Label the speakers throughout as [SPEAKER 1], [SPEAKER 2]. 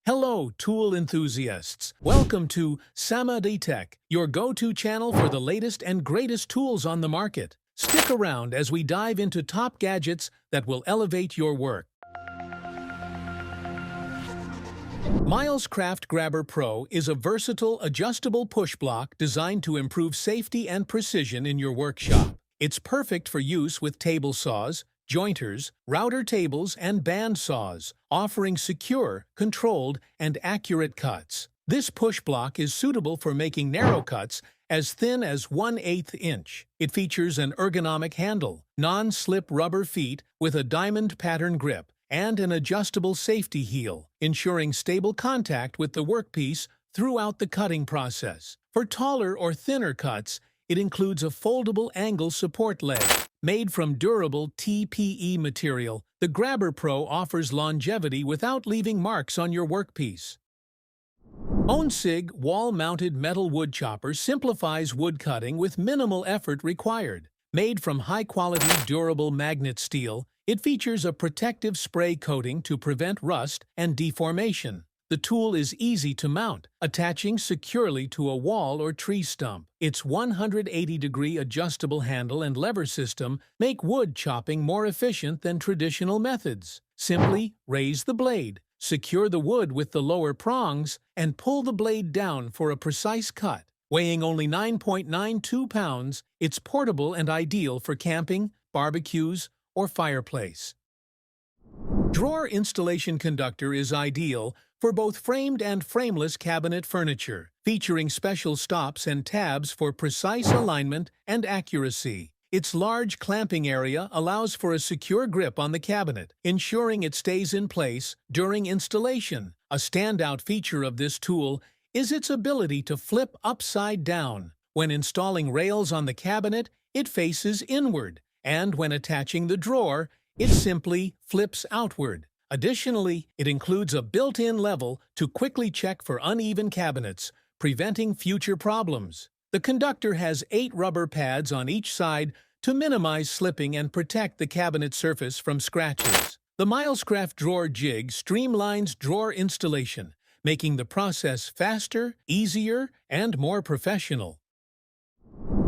[SPEAKER 1] Hello, tool enthusiasts. Welcome to samaditech, your go-to channel for the latest and greatest tools on the market. Stick around as we dive into top gadgets that will elevate your work. Milescraft GrabberPRO is a versatile, adjustable push block designed to improve safety and precision in your workshop. It's perfect for use with table saws, jointers, router tables, and band saws, offering secure, controlled, and accurate cuts. This push block is suitable for making narrow cuts as thin as 1/8 inch. It features an ergonomic handle, non-slip rubber feet with a diamond pattern grip, and an adjustable safety heel, ensuring stable contact with the workpiece throughout the cutting process. For taller or thinner cuts, it includes a foldable angle support leg. Made from durable TPE material, the GrabberPRO offers longevity without leaving marks on your workpiece. OnSig wall-mounted metal wood chopper simplifies wood cutting with minimal effort required. Made from high-quality durable magnet steel, it features a protective spray coating to prevent rust and deformation. The tool is easy to mount, attaching securely to a wall or tree stump. Its 180-degree adjustable handle and lever system make wood chopping more efficient than traditional methods. Simply raise the blade, secure the wood with the lower prongs, and pull the blade down for a precise cut. Weighing only 9.92 pounds, it's portable and ideal for camping, barbecues, or fireplace. Drawer installation conductor is ideal for both framed and frameless cabinet furniture, featuring special stops and tabs for precise alignment and accuracy. Its large clamping area allows for a secure grip on the cabinet, ensuring it stays in place during installation. A standout feature of this tool is its ability to flip upside down. When installing rails on the cabinet, it faces inward, and when attaching the drawer, it simply flips outward. Additionally, it includes a built-in level to quickly check for uneven cabinets, preventing future problems. The conductor has 8 rubber pads on each side to minimize slipping and protect the cabinet surface from scratches. The Milescraft Drawer Jig streamlines drawer installation, making the process faster, easier, and more professional.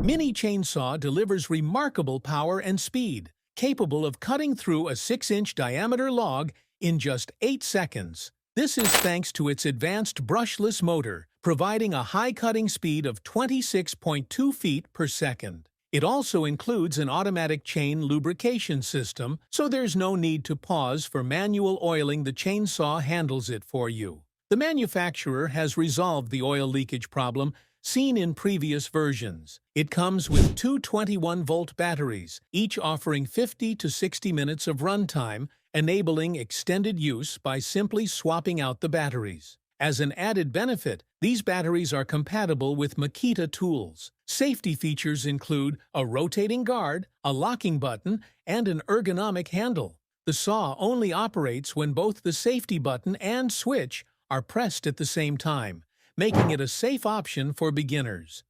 [SPEAKER 1] Mini Chainsaw delivers remarkable power and speed, capable of cutting through a 6-inch diameter log in just 8 seconds. This is thanks to its advanced brushless motor, providing a high cutting speed of 26.2 feet per second. It also includes an automatic chain lubrication system, so there's no need to pause for manual oiling. The chainsaw handles it for you. The manufacturer has resolved the oil leakage problem seen in previous versions. It comes with two 21-volt batteries, each offering 50 to 60 minutes of runtime, enabling extended use by simply swapping out the batteries. As an added benefit, these batteries are compatible with Makita tools. Safety features include a rotating guard, a locking button, and an ergonomic handle. The saw only operates when both the safety button and switch are pressed at the same time, making it a safe option for beginners.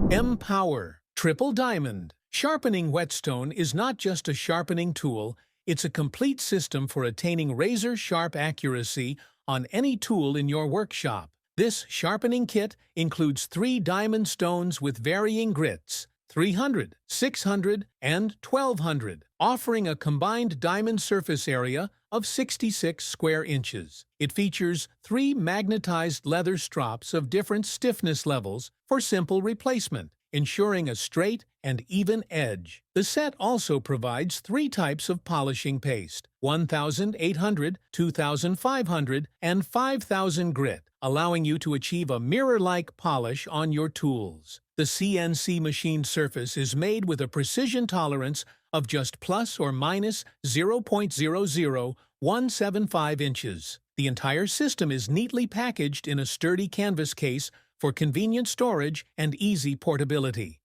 [SPEAKER 1] MPOWER Triple Diamond Sharpening whetstone is not just a sharpening tool, it's a complete system for attaining razor-sharp accuracy on any tool in your workshop. This sharpening kit includes 3 diamond stones with varying grits, 300, 600, and 1200, offering a combined diamond surface area of 66 square inches. It features 3 magnetized leather strops of different stiffness levels for simple replacement, ensuring a straight and even edge. The set also provides 3 types of polishing paste, 1800, 2500, and 5000 grit, allowing you to achieve a mirror-like polish on your tools. The CNC machined surface is made with a precision tolerance of just plus or minus 0.00175 inches. The entire system is neatly packaged in a sturdy canvas case for convenient storage and easy portability.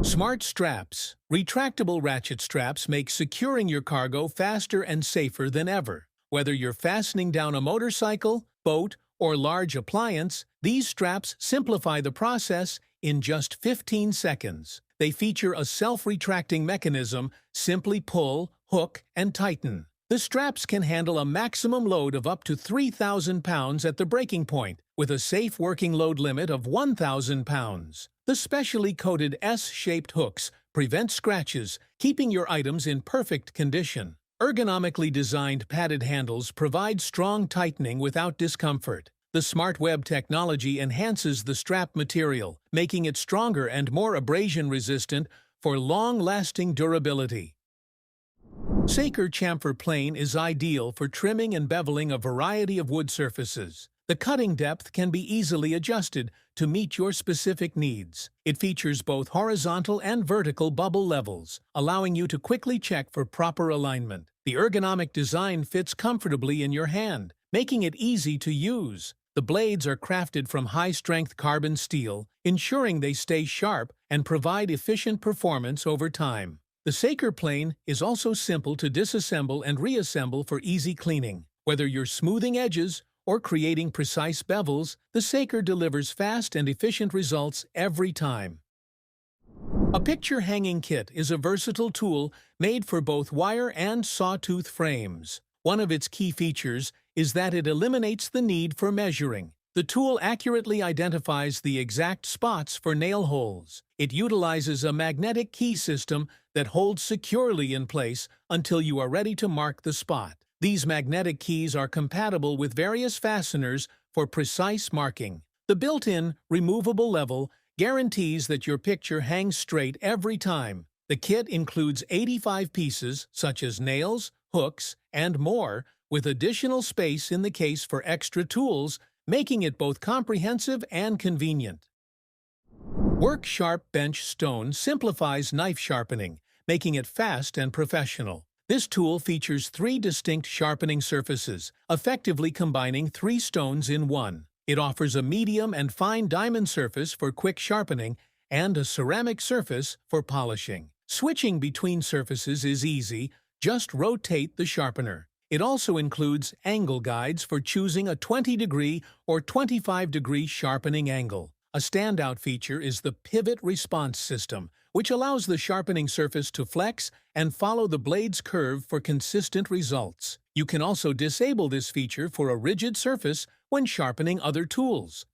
[SPEAKER 1] SMARTSTRAPS Retractable ratchet straps make securing your cargo faster and safer than ever. Whether you're fastening down a motorcycle, boat, or large appliance, these straps simplify the process in just 15 seconds. They feature a self-retracting mechanism. Simply pull, hook, and tighten. The straps can handle a maximum load of up to 3,000 pounds at the breaking point, with a safe working load limit of 1,000 pounds. The specially coated S-shaped hooks prevent scratches, keeping your items in perfect condition. Ergonomically designed padded handles provide strong tightening without discomfort. The Smart Web technology enhances the strap material, making it stronger and more abrasion-resistant for long-lasting durability. Saker chamfer plane is ideal for trimming and beveling a variety of wood surfaces. The cutting depth can be easily adjusted to meet your specific needs. It features both horizontal and vertical bubble levels, allowing you to quickly check for proper alignment. The ergonomic design fits comfortably in your hand, making it easy to use. The blades are crafted from high-strength carbon steel, ensuring they stay sharp and provide efficient performance over time. The Saker plane is also simple to disassemble and reassemble for easy cleaning. Whether you're smoothing edges or creating precise bevels, the Saker delivers fast and efficient results every time. A picture hanging kit is a versatile tool made for both wire and sawtooth frames. One of its key features is that it eliminates the need for measuring. The tool accurately identifies the exact spots for nail holes. It utilizes a magnetic key system that holds securely in place until you are ready to mark the spot. These magnetic keys are compatible with various fasteners for precise marking. The built-in, removable level guarantees that your picture hangs straight every time. The kit includes 85 pieces, such as nails, hooks, and more, with additional space in the case for extra tools, making it both comprehensive and convenient. Work Sharp Bench Stone simplifies knife sharpening, making it fast and professional. This tool features 3 distinct sharpening surfaces, effectively combining 3 stones in one. It offers a medium and fine diamond surface for quick sharpening and a ceramic surface for polishing. Switching between surfaces is easy, just rotate the sharpener. It also includes angle guides for choosing a 20-degree or 25-degree sharpening angle. A standout feature is the pivot response system, which allows the sharpening surface to flex and follow the blade's curve for consistent results. You can also disable this feature for a rigid surface when sharpening other tools.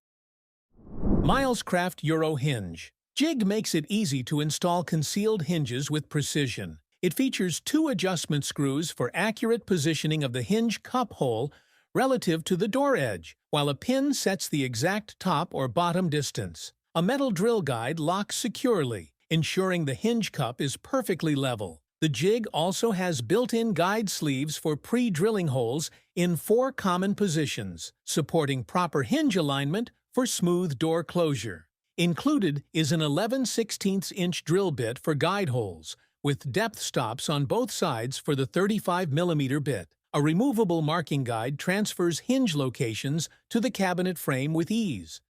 [SPEAKER 1] Milescraft Hinge Jig makes it easy to install concealed hinges with precision. It features 2 adjustment screws for accurate positioning of the hinge cup hole relative to the door edge, while a pin sets the exact top or bottom distance. A metal drill guide locks securely, ensuring the hinge cup is perfectly level. The jig also has built-in guide sleeves for pre-drilling holes in 4 common positions, supporting proper hinge alignment for smooth door closure. Included is an 11/16" drill bit for guide holes, with depth stops on both sides for the 35mm bit. A removable marking guide transfers hinge locations to the cabinet frame with ease.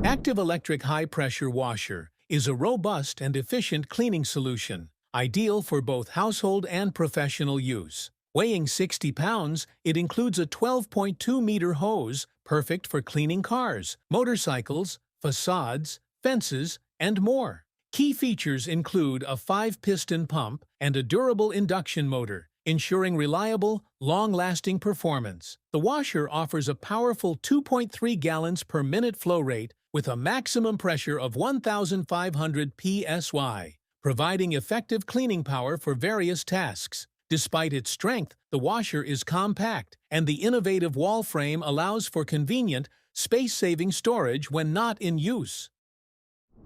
[SPEAKER 1] Active Electric High-Pressure Washer is a robust and efficient cleaning solution, ideal for both household and professional use. Weighing 60 pounds, it includes a 12.2-meter hose, perfect for cleaning cars, motorcycles, facades, fences, and more. Key features include a 5-piston pump and a durable induction motor, ensuring reliable, long-lasting performance. The washer offers a powerful 2.3 gallons per minute flow rate with a maximum pressure of 1,500 psi, providing effective cleaning power for various tasks. Despite its strength, the washer is compact, and the innovative wall frame allows for convenient, space-saving storage when not in use.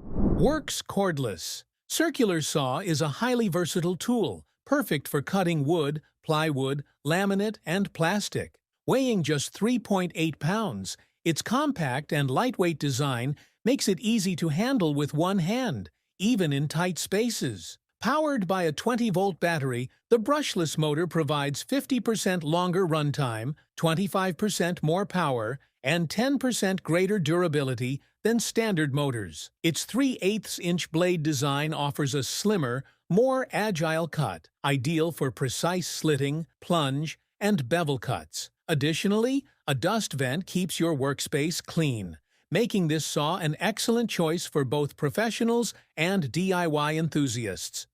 [SPEAKER 1] Works Cordless Circular saw is a highly versatile tool, perfect for cutting wood, plywood, laminate, and plastic. Weighing just 3.8 pounds, its compact and lightweight design makes it easy to handle with one hand, even in tight spaces. Powered by a 20-volt battery, the brushless motor provides 50% longer runtime, 25% more power, and 10% greater durability than standard motors. Its 3/8" blade design offers a slimmer, more agile cut, ideal for precise slitting, plunge, and bevel cuts. Additionally, a dust vent keeps your workspace clean, making this saw an excellent choice for both professionals and DIY enthusiasts.